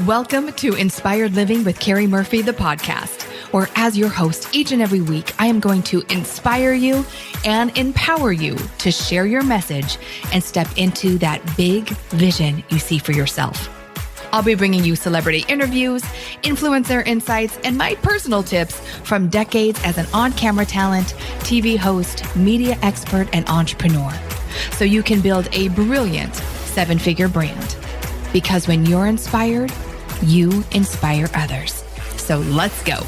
Welcome to Inspired Living with Keri Murphy, the podcast, where as your host each and every week, I am going to inspire you and empower you to share your message and step into that big vision you see for yourself. I'll be bringing you celebrity interviews, influencer insights, and my personal tips from decades as an on-camera talent, TV host, media expert, and entrepreneur, so you can build a brilliant seven-figure brand. Because when you're inspired, you inspire others. So let's go.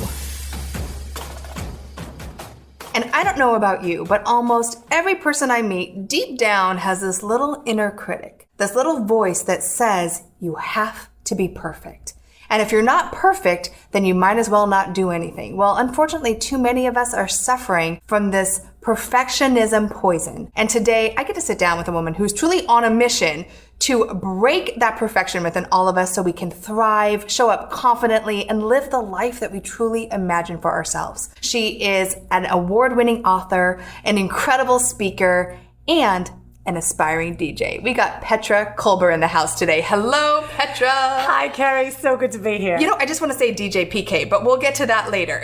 And I don't know about you, but almost every person I meet deep down has this little inner critic, this little voice that says you have to be perfect. And if you're not perfect, then you might as well not do anything. Well, unfortunately, too many of us are suffering from this perfectionism poison. And today I get to sit down with a woman who's truly on a mission to break that perfection myth in all of us so we can thrive, show up confidently, and live the life that we truly imagine for ourselves. She is an award-winning author, an incredible speaker, and an aspiring DJ. We got Petra Culber in the house today. Hello, Petra. Hi, Keri. So good to be here. You know, I just want to say DJ PK, but we'll get to that later.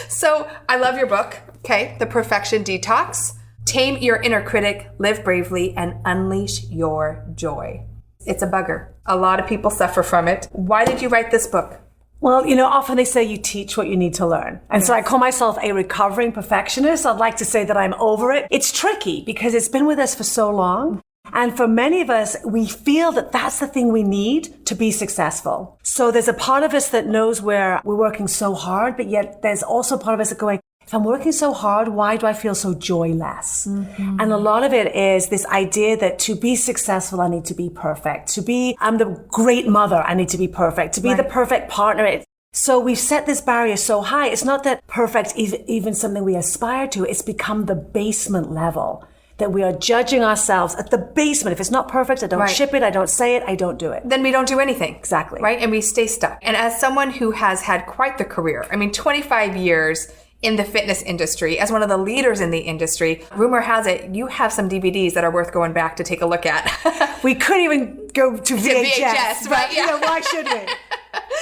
So I love your book, okay? The Perfection Detox. Tame your inner critic, live bravely, and unleash your joy. It's a bugger. A lot of people suffer from it. Why did you write this book? Well, you know, often they say you teach what you need to learn. And so I call myself a recovering perfectionist. I'd like to say that I'm over it. It's tricky because it's been with us for so long. And for many of us, we feel that that's the thing we need to be successful. So there's a part of us that knows where we're working so hard, but yet there's also a part of us that going, if I'm working so hard, why do I feel so joyless? Mm-hmm. And a lot of it is this idea that to be successful, I need to be perfect. I'm the great mother, I need to be perfect. To be the perfect partner. So we've set this barrier so high. It's not that perfect is even something we aspire to. It's become the basement level that we are judging ourselves at the basement. If it's not perfect, I don't ship it, I don't say it, I don't do it. Then we don't do anything. Exactly. Right? And we stay stuck. And as someone who has had quite the career, 25 years in the fitness industry, as one of the leaders in the industry, rumor has it you have some DVDs that are worth going back to take a look at. We couldn't even go to VHS, right? But, why should we?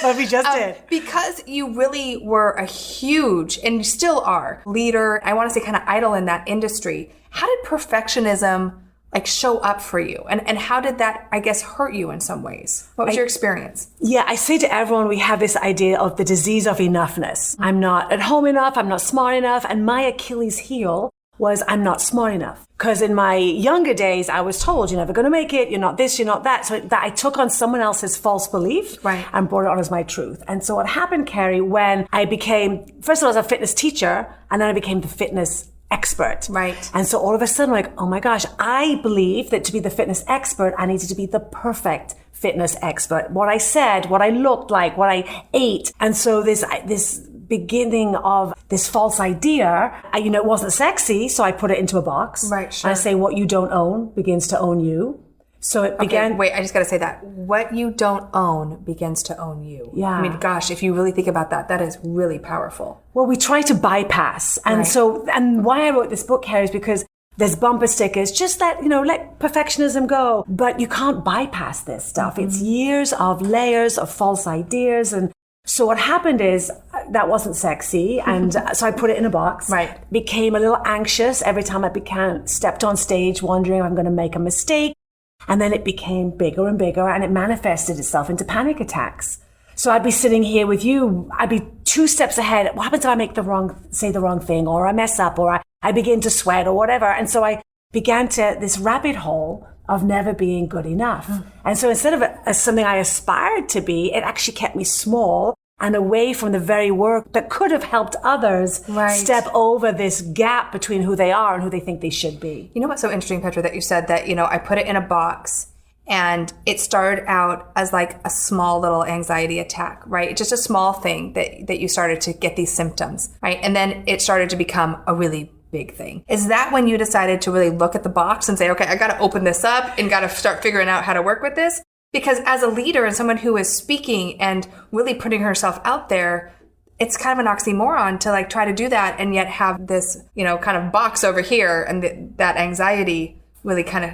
But we just did. Because you really were a huge, and you still are, leader, I want to say kind of idol in that industry. How did perfectionism show up for you? And how did that, I guess, hurt you in some ways? What was your experience? Yeah, I say to everyone, we have this idea of the disease of enoughness. I'm not at home enough. I'm not smart enough. And my Achilles heel was I'm not smart enough. Because in my younger days, I was told, you're never going to make it. You're not this, you're not that. So that I took on someone else's false belief and brought it on as my truth. And so what happened, Keri, when I became, first of all, I was a fitness teacher, and then I became the fitness expert. Right. And so all of a sudden, oh my gosh, I believe that to be the fitness expert, I needed to be the perfect fitness expert. What I said, what I looked like, what I ate. And so this beginning of this false idea, it wasn't sexy, so I put it into a box. Right, sure. And I say, what you don't own begins to own you. So it began. Wait, I just got to say that. What you don't own begins to own you. Yeah. Gosh, if you really think about that, that is really powerful. Well, we try to bypass. And and why I wrote this book, Keri, is because there's bumper stickers, just let perfectionism go. But you can't bypass this stuff. Mm-hmm. It's years of layers of false ideas. And so what happened is that wasn't sexy. And so I put it in a box. Right. Became a little anxious every time I stepped on stage, wondering if I'm going to make a mistake. And then it became bigger and bigger, and it manifested itself into panic attacks. So I'd be sitting here with you, I'd be 2 steps ahead. What happens if I say the wrong thing, or I mess up, or I begin to sweat, or whatever? And so I began this rabbit hole of never being good enough. And so instead of as something I aspired to be, it actually kept me small and away from the very work that could have helped others step over this gap between who they are and who they think they should be. You know what's so interesting, Petra, that you said that, I put it in a box and it started out as a small little anxiety attack, right? Just a small thing that you started to get these symptoms, right? And then it started to become a really big thing. Is that when you decided to really look at the box and say, okay, I got to open this up and got to start figuring out how to work with this? Because as a leader and someone who is speaking and really putting herself out there, it's kind of an oxymoron to try to do that and yet have this, kind of box over here and that anxiety really kind of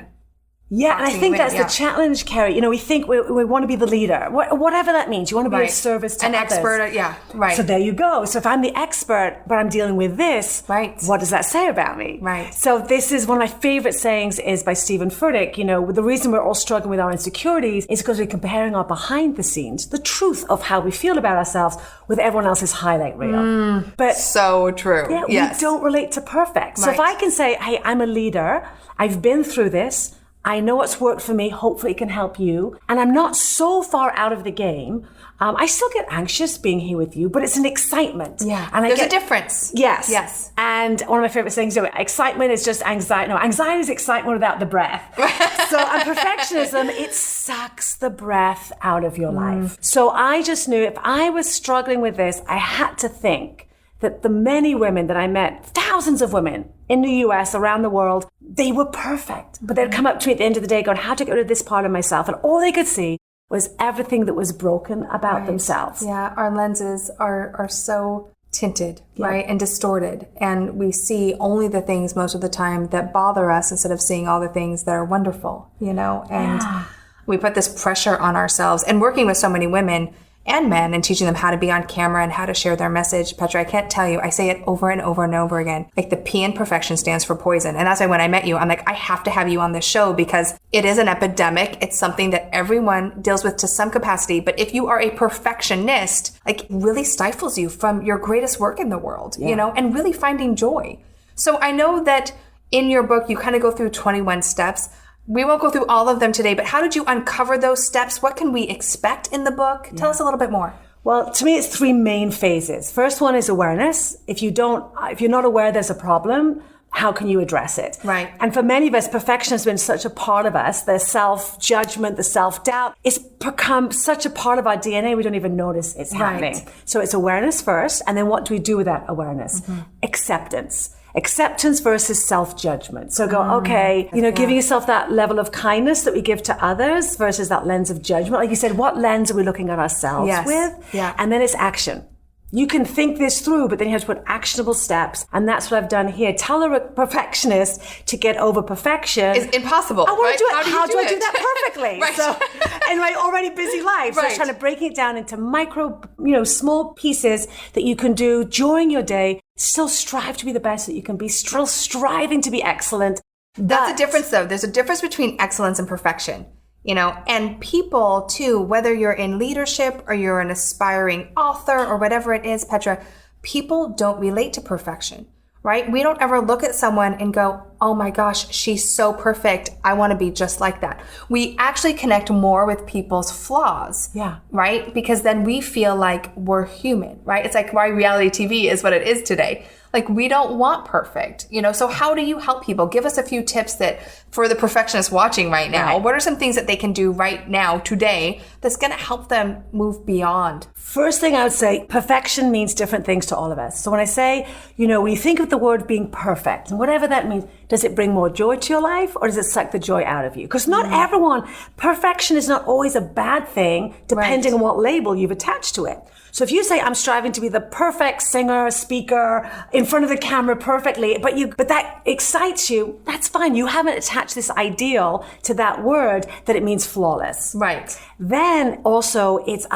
Yeah, and I think that's the challenge, Keri. You know, we think we want to be the leader, whatever that means. You want to be of service to an others. Expert. Yeah, right. So there you go. So if I'm the expert, but I'm dealing with this, right, what does that say about me? Right. So this is one of my favorite sayings is by Stephen Furtick. You know, the reason we're all struggling with our insecurities is because we're comparing our behind the scenes, the truth of how we feel about ourselves with everyone else's highlight reel. But so true. Yeah, we don't relate to perfect. So if I can say, hey, I'm a leader, I've been through this, I know what's worked for me. Hopefully it can help you. And I'm not so far out of the game. I still get anxious being here with you, but it's an excitement. Yeah. And there's a difference. Yes. Yes. And one of my favorite things, excitement is just anxiety. No, anxiety is excitement without the breath. So and perfectionism, it sucks the breath out of your life. So I just knew if I was struggling with this, I had to think that the many women that I met, thousands of women in the US, around the world, they were perfect. But they'd come up to me at the end of the day going, how to get rid of this part of myself? And all they could see was everything that was broken about themselves. Yeah, our lenses are so tinted, right? And distorted. And we see only the things most of the time that bother us instead of seeing all the things that are wonderful, you know? And we put this pressure on ourselves. And working with so many women and men and teaching them how to be on camera and how to share their message. Petra, I can't tell you, I say it over and over and over again. Like the P in perfection stands for poison. And that's why when I met you, I'm like, I have to have you on this show because it is an epidemic. It's something that everyone deals with to some capacity. But if you are a perfectionist, like it really stifles you from your greatest work in the world, you know, and really finding joy. So I know that in your book, you kind of go through 21 steps. We won't go through all of them today, but how did you uncover those steps? What can we expect in the book? Tell us a little bit more. Well, to me, it's three main phases. First one is awareness. If you're not aware there's a problem, how can you address it? Right. And for many of us, perfection has been such a part of us. The self-judgment, the self-doubt, it's become such a part of our DNA, we don't even notice it's happening. So it's awareness first. And then what do we do with that awareness? Acceptance. Acceptance versus self-judgment. So go, okay, giving yourself that level of kindness that we give to others versus that lens of judgment. Like you said, what lens are we looking at ourselves with? Yeah. And then it's action. You can think this through, but then you have to put actionable steps. And that's what I've done here. Tell a perfectionist to get over perfection. It's impossible. I want to do it. How do I do that perfectly? Right. So, in my already busy life. So trying to break it down into micro, small pieces that you can do during your day. Still strive to be the best that you can be. Still striving to be excellent. That's a difference though. There's a difference between excellence and perfection. And people too, whether you're in leadership or you're an aspiring author or whatever it is, Petra, people don't relate to perfection, right? We don't ever look at someone and go, oh my gosh, she's so perfect. I want to be just like that. We actually connect more with people's flaws, right? Because then we feel like we're human, right? It's like why reality TV is what it is today. Like we don't want perfect, so how do you help people? Give us a few tips that for the perfectionists watching right now, what are some things that they can do right now, today, that's going to help them move beyond? First thing I would say, perfection means different things to all of us. So when I say, when you think of the word being perfect and whatever that means, does it bring more joy to your life or does it suck the joy out of you? Because not everyone, perfection is not always a bad thing depending on what label you've attached to it. So if you say, I'm striving to be the perfect singer, speaker, in front of the camera perfectly, but that excites you, that's fine. You haven't attached this ideal to that word that it means flawless. Right. Then also it's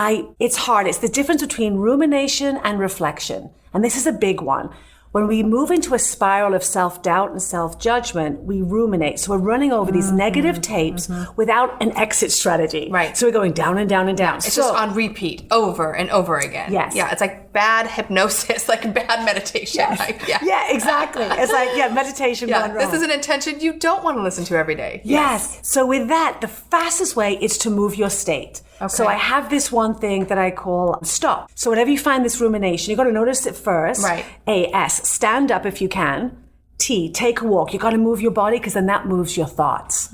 hard. It's the difference between rumination and reflection. And this is a big one. When we move into a spiral of self-doubt and self-judgment, we ruminate. So we're running over these negative tapes without an exit strategy. Right. So we're going down and down and down. It's just on repeat over and over again. Yes. Yeah, it's like bad hypnosis, like bad meditation. Yes. Like, yeah, exactly. It's like, meditation gone wrong. This is an intention you don't want to listen to every day. Yes. So with that, the fastest way is to move your state. Okay. So I have this one thing that I call stop. So whenever you find this rumination, you got to notice it first. Right. A-S, stand up if you can. T, take a walk. You got to move your body because then that moves your thoughts.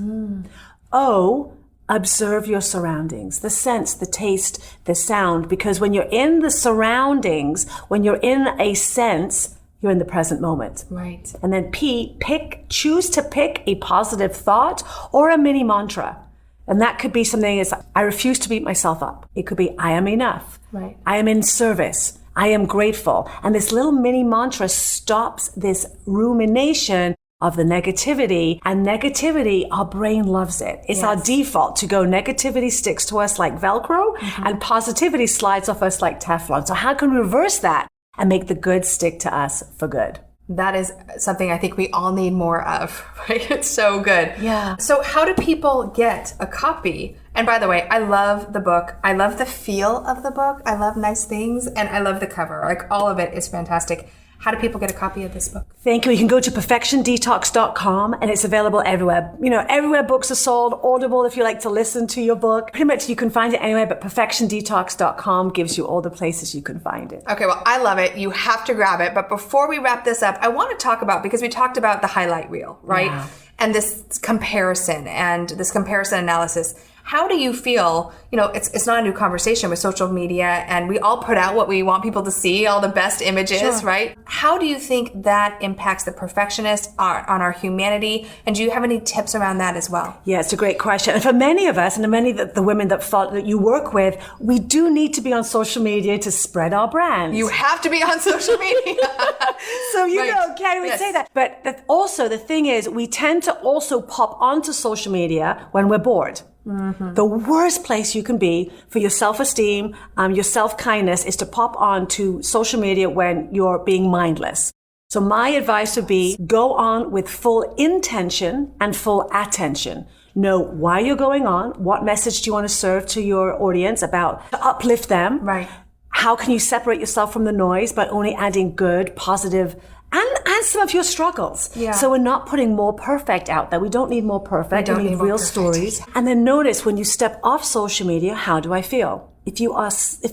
O, observe your surroundings, the sense, the taste, the sound. Because when you're in the surroundings, when you're in a sense, you're in the present moment. Right. And then P, choose to pick a positive thought or a mini mantra. And that could be something as, I refuse to beat myself up. It could be, I am enough. Right. I am in service. I am grateful. And this little mini mantra stops this rumination of the negativity. And negativity, our brain loves it. It's our default to go. Negativity sticks to us like Velcro, and positivity slides off us like Teflon. So how can we reverse that and make the good stick to us for good? That is something I think we all need more of, right? It's so good. Yeah. So how do people get a copy? And by the way, I love the book. I love the feel of the book. I love nice things, and I love the cover. Like, all of it is fantastic. How do people get a copy of this book? Thank you. You can go to perfectiondetox.com, and it's available everywhere. Everywhere books are sold, Audible if you like to listen to your book. Pretty much you can find it anywhere, but perfectiondetox.com gives you all the places you can find it. Okay, well, I love it. You have to grab it. But before we wrap this up, I want to talk about, because we talked about the highlight reel, right? Yeah. And this comparison and this comparison analysis. How do you feel, it's not a new conversation with social media, and we all put out what we want people to see, all the best images, right? How do you think that impacts the perfectionist on our humanity? And do you have any tips around that as well? Yeah, it's a great question. And for many of us, and many of the women that you work with, we do need to be on social media to spread our brand. You have to be on social media. So, Keri would say that. But also, the thing is, we tend to also pop onto social media when we're bored. Mm-hmm. The worst place you can be for your self-esteem, your self-kindness, is to pop on to social media when you're being mindless. So my advice would be, go on with full intention and full attention. Know why you're going on, what message do you want to serve to your audience about to uplift them. Right. How can you separate yourself from the noise by only adding good, positive, and some of your struggles. Yeah. So we're not putting more perfect out there. We don't need more perfect. We need real stories. And then notice when you step off social media, how do I feel? If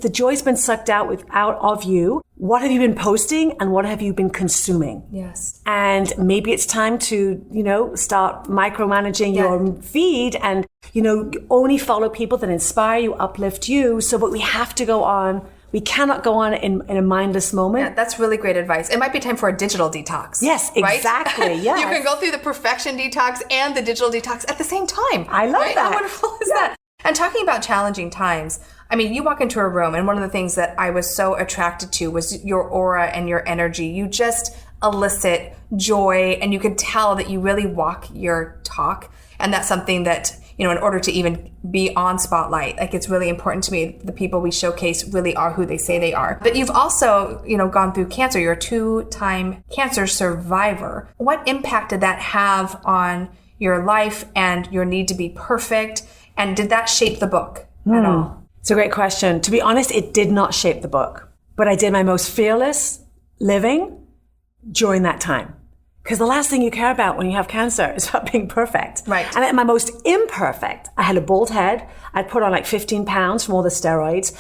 the joy's been sucked out of you, what have you been posting and what have you been consuming? Yes. And maybe it's time to, start micromanaging your feed and, only follow people that inspire you, uplift you. But we have to go on. We cannot go on in a mindless moment. Yeah, that's really great advice. It might be time for a digital detox. Yes, exactly. Right? Yes. You can go through the perfection detox and the digital detox at the same time. I love that. How wonderful is that? And talking about challenging times, you walk into a room, and one of the things that I was so attracted to was your aura and your energy. You just elicit joy, and you can tell that you really walk your talk. And that's something that, in order to even be on spotlight, it's really important to me. The people we showcase really are who they say they are. But you've also, gone through cancer. You're a 2-time cancer survivor. What impact did that have on your life and your need to be perfect? And did that shape the book at all? It's a great question. To be honest, it did not shape the book. But I did my most fearless living during that time. Because the last thing you care about when you have cancer is about being perfect. Right. And at my most imperfect, I had a bald head. I'd put on 15 pounds from all the steroids.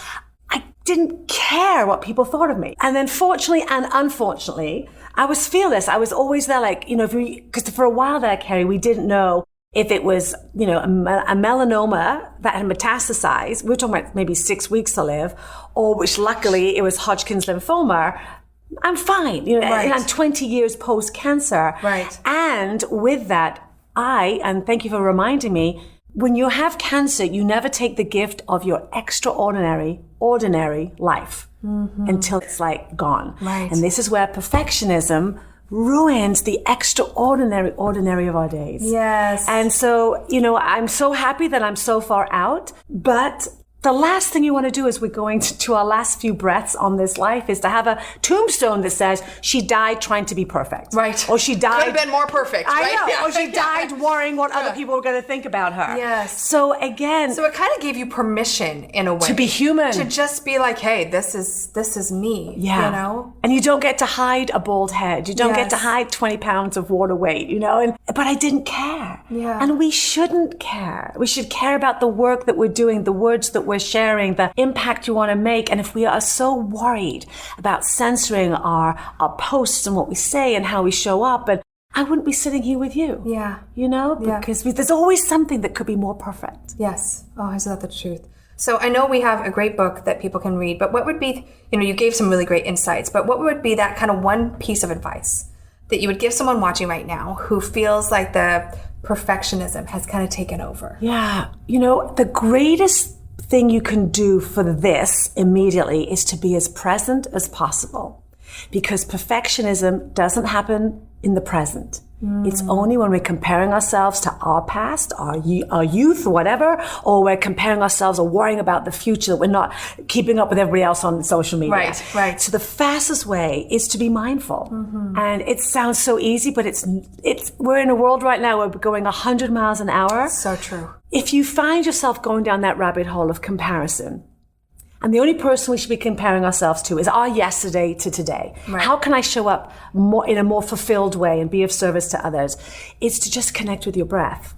I didn't care what people thought of me. And then fortunately and unfortunately, I was fearless. I was always there because for a while there, Keri, we didn't know if it was, a melanoma that had metastasized. We were talking about maybe 6 weeks to live, or which luckily it was Hodgkin's lymphoma. I'm fine. Right. I'm 20 years post-cancer. Right. And with that, and thank you for reminding me, when you have cancer, you never take the gift of your ordinary life until it's gone. Right. And this is where perfectionism ruins the ordinary of our days. Yes. And so, I'm so happy that I'm so far out, but the last thing you want to do as we're going to our last few breaths on this life is to have a tombstone that says she died trying to be perfect. Right. Or she died. Could have been more perfect. I right? know. Yeah. Or she died worrying what other people were going to think about her. Yes. So again. So it kind of gave you permission in a way. To be human. To just be hey, this is me. Yeah. And you don't get to hide a bald head. You don't get to hide 20 pounds of water weight, but I didn't care. Yeah. And we shouldn't care. We should care about the work that we're doing, the words that we're sharing, the impact you want to make. And if we are so worried about censoring our posts and what we say and how we show up, and I wouldn't be sitting here with you. Yeah. Because there's always something that could be more perfect. Yes. Oh, is that the truth? So I know we have a great book that people can read, but what would be, you gave some really great insights, but what would be that kind of one piece of advice that you would give someone watching right now who feels like the perfectionism has kind of taken over? Yeah. The greatest thing you can do for this immediately is to be as present as possible, because perfectionism doesn't happen in the present. It's only when we're comparing ourselves to our past, our youth, whatever, or we're comparing ourselves or worrying about the future that we're not keeping up with everybody else on social media. Right. So the fastest way is to be mindful. And it sounds so easy, but we're in a world right now where we're going 100 miles an hour. So true. If you find yourself going down that rabbit hole of comparison, and the only person we should be comparing ourselves to is our yesterday to today. Right. How can I show up in a more fulfilled way and be of service to others? It's to just connect with your breath.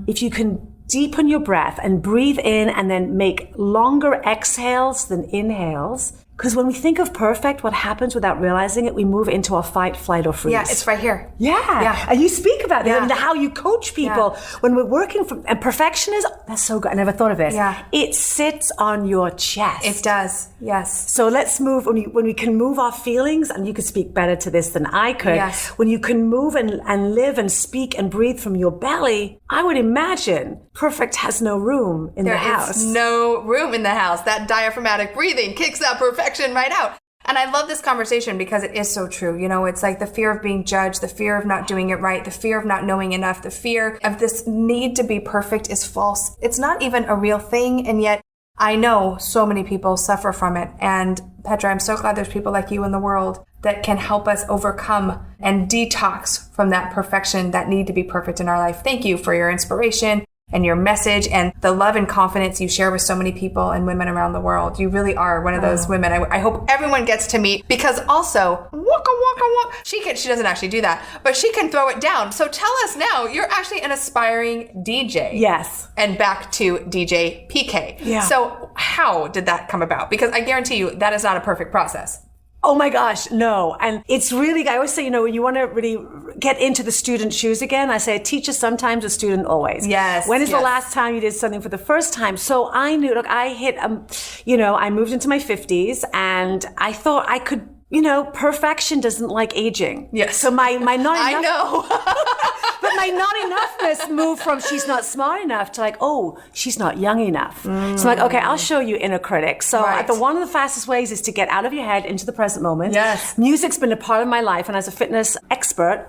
If you can deepen your breath and breathe in and then make longer exhales than inhales. Because when we think of perfect, what happens without realizing it, we move into a fight, flight, or freeze. Yeah, it's right here. Yeah. And you speak about that and how you coach people Yeah. when we're working from, and perfectionism, that's so good. I never thought of this. Yeah. It sits on your chest. It does. Yes. So let's move, when we can move our feelings, and you could speak better to this than I could. Yes. When you can move and live and speak and breathe from your belly, I would imagine perfect has no room in the house. There is no room in the house. That diaphragmatic breathing kicks that perfection right out. And I love this conversation because it is so true. You know, it's like the fear of being judged, the fear of not doing it right, the fear of not knowing enough, the fear of this need to be perfect is false. It's not even a real thing. And yet I know so many people suffer from it. And Petra, I'm so glad there's people like you in the world that can help us overcome and detox from that perfection, that need to be perfect in our life. Thank you for your inspiration and your message and the love and confidence you share with so many people and women around the world. You really are one of those women I hope everyone gets to meet, because also, waka, she doesn't actually do that, but she can throw it down. So tell us now, you're actually an aspiring DJ. Yes. And back to DJ PK. Yeah. So how did that come about? Because I guarantee you that is not a perfect process. Oh my gosh, no. And it's really, I always say, when you want to really get into the student shoes again, I say a teacher sometimes, a student always. Yes. When is the last time you did something for the first time? So I knew, I hit, I moved into my 50s and I thought I could, perfection doesn't like aging. Yes. So my not enough. I know. But my not enoughness moved from she's not smart enough to she's not young enough. So I'm like, okay, I'll show you inner critic. So one of the fastest ways is to get out of your head into the present moment. Yes. Music's been a part of my life. And as a fitness expert,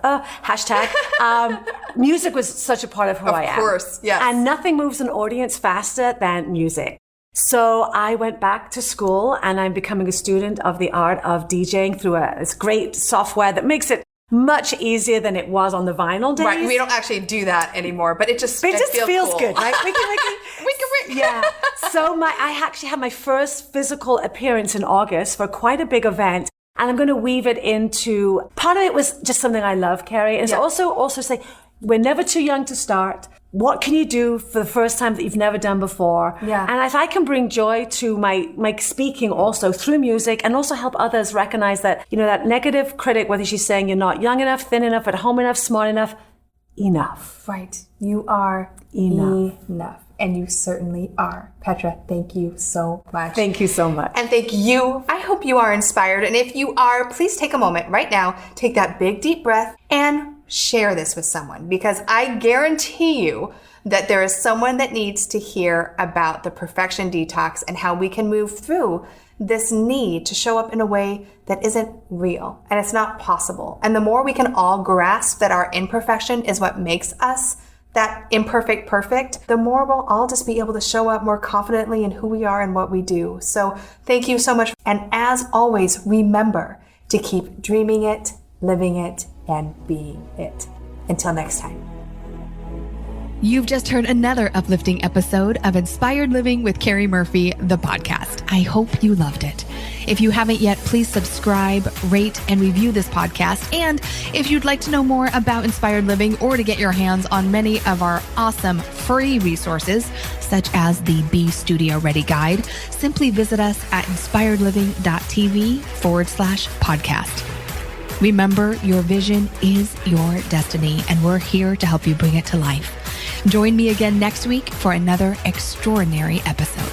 music was such a part of who I am. Of course, yes. And nothing moves an audience faster than music. So I went back to school and I'm becoming a student of the art of DJing through this great software that makes it much easier than it was on the vinyl days. Right, we don't actually do that anymore, but it just feels cool. Good, right? Wiki. Yeah. So I actually had my first physical appearance in August for quite a big event. And I'm going to weave it into, part of it was just something I love, Keri. And also say, we're never too young to start. What can you do for the first time that you've never done before? Yeah. And if I can bring joy to my speaking also through music and also help others recognize that, that negative critic, whether she's saying you're not young enough, thin enough, at home enough, smart enough, enough. Right. You are enough. And you certainly are. Petra, thank you so much. Thank you so much. And thank you. I hope you are inspired. And if you are, please take a moment right now, take that big deep breath and share this with someone, because I guarantee you that there is someone that needs to hear about the perfection detox and how we can move through this need to show up in a way that isn't real and it's not possible. And the more we can all grasp that our imperfection is what makes us that imperfect perfect, the more we'll all just be able to show up more confidently in who we are and what we do. So thank you so much. And as always, remember to keep dreaming it, living it, and being it. Until next time. You've just heard another uplifting episode of Inspired Living with Keri Murphy, the podcast. I hope you loved it. If you haven't yet, please subscribe, rate, and review this podcast. And if you'd like to know more about Inspired Living or to get your hands on many of our awesome free resources, such as the Be Studio Ready Guide, simply visit us at inspiredliving.tv/podcast. Remember, your vision is your destiny, and we're here to help you bring it to life. Join me again next week for another extraordinary episode.